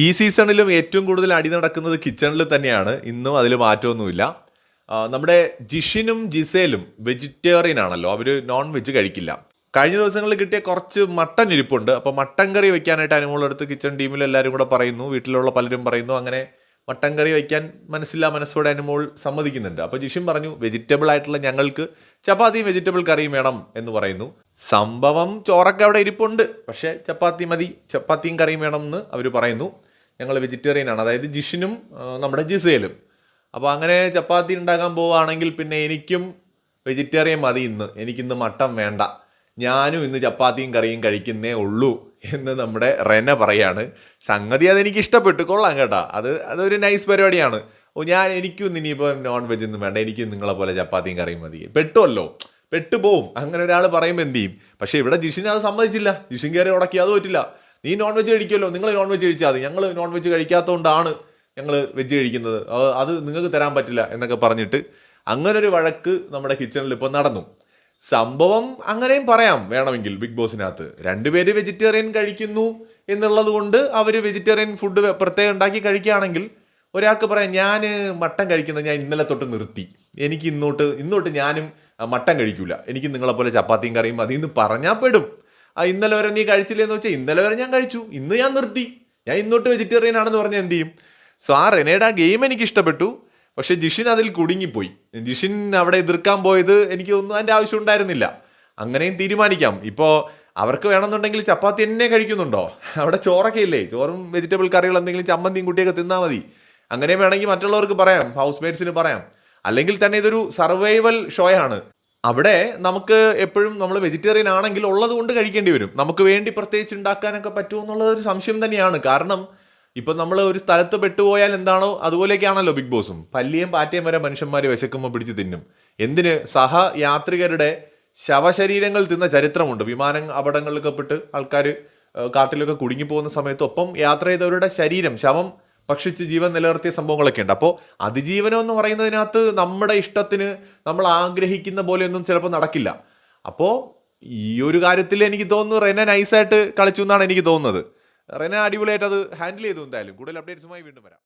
ഈ സീസണിലും ഏറ്റവും കൂടുതൽ അടി നടക്കുന്നത് കിച്ചണിൽ തന്നെയാണ്. ഇന്നും അതിൽ മാറ്റമൊന്നുമില്ല. നമ്മുടെ ജിഷിനും ജിസേലും വെജിറ്റേറിയൻ ആണല്ലോ, അവർ നോൺ വെജ് കഴിക്കില്ല. കഴിഞ്ഞ ദിവസങ്ങളിൽ കിട്ടിയ കുറച്ച് മട്ടൻ ഇരിപ്പുണ്ട്. അപ്പോൾ മട്ടൻ കറി വെക്കാനായിട്ട് അനുമോളെടുത്ത് കിച്ചൺ ടീമിൽ എല്ലാവരും കൂടെ പറയുന്നു, വീട്ടിലുള്ള പലരും പറയുന്നു. അങ്ങനെ മട്ടൻ കറി വയ്ക്കാൻ മനസ്സോടെ അനുമോൾ സമ്മതിക്കുന്നുണ്ട്. അപ്പോൾ ജിഷിൻ പറഞ്ഞു വെജിറ്റബിൾ ആയിട്ടുള്ള ഞങ്ങൾക്ക് ചപ്പാത്തിയും വെജിറ്റബിൾ കറിയും വേണം എന്ന് പറയുന്നു. സംഭവം ചോറൊക്കെ അവിടെ ഇരിപ്പുണ്ട്, പക്ഷേ ചപ്പാത്തി മതി, ചപ്പാത്തിയും കറിയും വേണം എന്ന് അവർ പറയുന്നു. ഞങ്ങൾ വെജിറ്റേറിയൻ ആണ്, അതായത് ജിഷിനും നമ്മുടെ ജിസേലും. അപ്പോൾ അങ്ങനെ ചപ്പാത്തി ഉണ്ടാക്കാൻ പോവുകയാണെങ്കിൽ പിന്നെ എനിക്കും വെജിറ്റേറിയൻ മതി, എനിക്കിന്ന് മട്ടൻ വേണ്ട, ഞാനും ഇന്ന് ചപ്പാത്തിയും കറിയും കഴിക്കുന്നേ ഉള്ളൂ എന്ന് നമ്മുടെ റെന പറയാണ്. സംഗതി അതെനിക്ക് ഇഷ്ടപ്പെട്ടു, കൊള്ളാം കേട്ടോ. അതൊരു നൈസ് പരിപാടിയാണ്. എനിക്കും ഇനിയിപ്പോൾ നോൺ വെജ് ഒന്നും വേണ്ട, എനിക്ക് നിങ്ങളെ പോലെ ചപ്പാത്തിയും കറിയും മതി. പെട്ടുപോകും അങ്ങനെ ഒരാൾ പറയുമ്പോൾ എന്ത് ചെയ്യും. പക്ഷേ ഇവിടെ ജിഷിന് അത് സമ്മതിച്ചില്ല. ജിഷിൻ കയറി ഉടക്കി അത് പറ്റില്ല, നീ നോൺ വെജ് കഴിക്കുമല്ലോ, നിങ്ങൾ നോൺ വെജ് കഴിച്ചാൽ മതി, ഞങ്ങൾ നോൺ വെജ് കഴിക്കാത്തതുകൊണ്ടാണ് ഞങ്ങൾ വെജ് കഴിക്കുന്നത്, അത് നിങ്ങൾക്ക് തരാൻ പറ്റില്ല എന്നൊക്കെ പറഞ്ഞിട്ട് അങ്ങനൊരു വഴക്ക് നമ്മുടെ കിച്ചണിൽ ഇപ്പോൾ നടന്നു. സംഭവം അങ്ങനെയും പറയാം വേണമെങ്കിൽ. ബിഗ് ബോസിനകത്ത് രണ്ടുപേര് വെജിറ്റേറിയൻ കഴിക്കുന്നു എന്നുള്ളത് കൊണ്ട് അവർ വെജിറ്റേറിയൻ ഫുഡ് പ്രത്യേകം ഉണ്ടാക്കി കഴിക്കുകയാണെങ്കിൽ ഒരാൾക്ക് പറയാം ഞാൻ മട്ടൻ കഴിക്കുന്നത് ഞാൻ ഇന്നലെ തൊട്ട് നിർത്തി, എനിക്ക് ഇന്നോട്ട് ഞാനും മട്ടൻ കഴിക്കൂല, എനിക്ക് നിങ്ങളെപ്പോലെ ചപ്പാത്തിയും കറിയും മതി എന്ന് പറഞ്ഞാൽ പെടും. ഇന്നലെ വരെ നീ കഴിച്ചില്ലെന്ന് വെച്ചാൽ ഇന്നലെ വരെ ഞാൻ കഴിച്ചു, ഇന്ന് ഞാൻ നിർത്തി, ഞാൻ ഇന്നോട്ട് വെജിറ്റേറിയൻ ആണെന്ന് പറഞ്ഞാൽ എന്ത് ചെയ്യും. സോ ആ റെനയുടെ ആ ഗെയിം എനിക്ക് ഇഷ്ടപ്പെട്ടു. പക്ഷെ ജിഷിൻ അതിൽ കുടുങ്ങിപ്പോയി. ജിഷിൻ അവിടെ എതിർക്കാൻ പോയത് എനിക്ക് ഒന്നും അതിൻ്റെ ആവശ്യം ഉണ്ടായിരുന്നില്ല. അങ്ങനെയും തീരുമാനിക്കാം. ഇപ്പോൾ അവർക്ക് വേണമെന്നുണ്ടെങ്കിൽ ചപ്പാത്തി തന്നെ കഴിക്കുന്നുണ്ടോ, അവിടെ ചോറൊക്കെ ഇല്ലേ, ചോറും വെജിറ്റബിൾ കറികൾ എന്തെങ്കിലും ചമ്മന്തിയും കുട്ടിയൊക്കെ തിന്നാൽ മതി. അങ്ങനെ വേണമെങ്കിൽ മറ്റുള്ളവർക്ക് പറയാം, ഹൗസ് മേറ്റ്സിന് പറയാം. അല്ലെങ്കിൽ തന്നെ ഇതൊരു സർവൈവൽ ഷോയാണ്. അവിടെ നമുക്ക് എപ്പോഴും നമ്മൾ വെജിറ്റേറിയൻ ആണെങ്കിൽ ഉള്ളത് കൊണ്ട് കഴിക്കേണ്ടി വരും. നമുക്ക് വേണ്ടി പ്രത്യേകിച്ച് ഉണ്ടാക്കാനൊക്കെ പറ്റുമോ എന്നുള്ളത് ഒരു സംശയം തന്നെയാണ്. കാരണം ഇപ്പം നമ്മൾ ഒരു സ്ഥലത്ത് പെട്ടുപോയാൽ എന്താണോ അതുപോലെയൊക്കെയാണല്ലോ ബിഗ് ബോസും. പല്ലിയും പാറ്റയും വരെ മനുഷ്യന്മാർ വിശക്കുമ്പോൾ പിടിച്ച് തിന്നും. എന്തിന് സഹയാത്രികരുടെ ശവശരീരങ്ങൾ തിന്ന ചരിത്രമുണ്ട്. വിമാനം അപകടങ്ങളിലൊക്കെ പെട്ട് ആൾക്കാർ കാട്ടിലൊക്കെ കുടുങ്ങിപ്പോകുന്ന സമയത്ത് ഒപ്പം യാത്ര ചെയ്തവരുടെ ശവം ഭക്ഷിച്ച് ജീവൻ നിലനിർത്തിയ സംഭവങ്ങളൊക്കെ ഉണ്ട്. അപ്പോൾ അതിജീവനം എന്ന് പറയുന്നതിനകത്ത് നമ്മുടെ ഇഷ്ടത്തിന് നമ്മൾ ആഗ്രഹിക്കുന്ന പോലെയൊന്നും ചിലപ്പോൾ നടക്കില്ല. അപ്പോൾ ഈ ഒരു കാര്യത്തിൽ എനിക്ക് തോന്നുന്നു റെന നൈസായിട്ട് കളിച്ചു എന്നാണ് എനിക്ക് തോന്നുന്നത്. റെന അടിപൊളിയായിട്ട് അത് ഹാൻഡിൽ ചെയ്തു. എന്തായാലും കൂടുതൽ അപ്ഡേറ്റ്സുമായി വീണ്ടും വരാം.